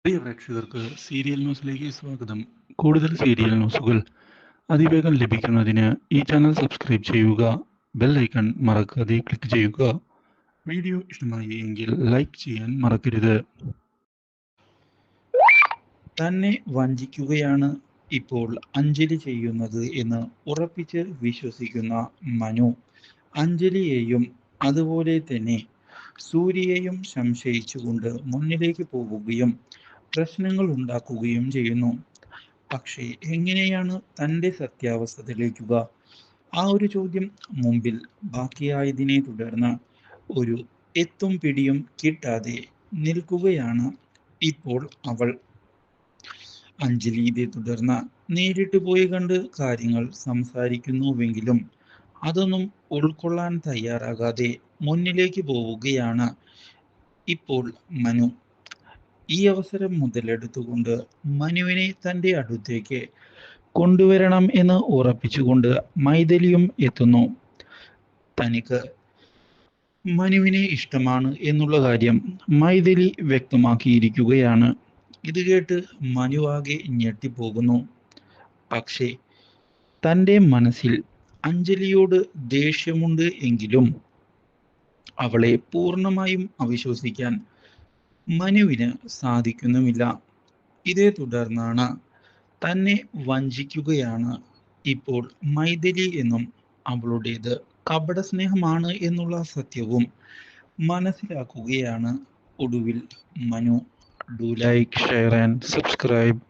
പ്രിയ പ്രേക്ഷകർക്ക് സീരിയൽ ന്യൂസിലേക്ക് സ്വാഗതം. കൂടുതൽ സീരിയൽ ന്യൂസുകൾ അതിവേഗം ലഭിക്കുന്നതിന് ഈ ചാനൽ സബ്സ്ക്രൈബ് ചെയ്യുക. ബെൽ ഐക്കൺ മറക്കാതെ ക്ലിക്ക് ചെയ്യുക. വീഡിയോ ഇഷ്ടമായി എങ്കിൽ ലൈക്ക് ചെയ്യാൻ മറക്കരുത്. തന്നെ വഞ്ചിക്കുകയാണ് ഇപ്പോൾ അഞ്ജലി ചെയ്യുന്നത് എന്ന് ഉറപ്പിച്ച് വിശ്വസിക്കുന്ന മനു അഞ്ജലിയെയും അതുപോലെ തന്നെ സൂര്യയെയും സംശയിച്ചുകൊണ്ട് മുന്നിലേക്ക് പോവുകയും പ്രശ്നങ്ങൾ ഉണ്ടാക്കുകയും ചെയ്യുന്നു. പക്ഷേ എങ്ങനെയാണ് തൻ്റെ സത്യാവസ്ഥ തെളിയിക്കുക? ആ ഒരു ചോദ്യം മുമ്പിൽ ബാക്കിയായതിനെ തുടർന്ന് ഒരു എത്തും പിടിയും കിട്ടാതെ നിൽക്കുകയാണ് ഇപ്പോൾ അവൾ. അഞ്ജലി ഇതേ തുടർന്ന് നേരിട്ട് പോയി കണ്ട് കാര്യങ്ങൾ സംസാരിക്കുന്നുവെങ്കിലും അതൊന്നും ഉൾക്കൊള്ളാൻ തയ്യാറാകാതെ മുന്നിലേക്ക് പോവുകയാണ് ഇപ്പോൾ മനു. ഈ അവസരം മുതലെടുത്തുകൊണ്ട് മനുവിനെ തൻ്റെ അടുത്തേക്ക് കൊണ്ടുവരണം എന്ന് ഉറപ്പിച്ചുകൊണ്ട് മൈഥിലിയും എത്തുന്നു. തനിക്ക് മനുവിനെ ഇഷ്ടമാണ് എന്നുള്ള കാര്യം മൈഥിലി വ്യക്തമാക്കിയിരിക്കുകയാണ്. ഇത് കേട്ട് മനു ആകെ ഞെട്ടിപ്പോകുന്നു. പക്ഷേ തൻ്റെ മനസ്സിൽ അഞ്ജലിയോട് ദേഷ്യമുണ്ട് എങ്കിലും അവളെ പൂർണ്ണമായും അവിശ്വസിക്കാൻ മനുവിന് സാധിക്കുന്നുമില്ല. ഇതേ തുടർന്നാണ് തന്നെ വഞ്ചിക്കുകയാണ് ഇപ്പോൾ മൈഥിലി എന്നും അവളുടേത് കപട സ്നേഹമാണ് എന്നുള്ള സത്യവും മനസ്സിലാക്കുകയാണ് ഒടുവിൽ Manu. Do like, share and subscribe.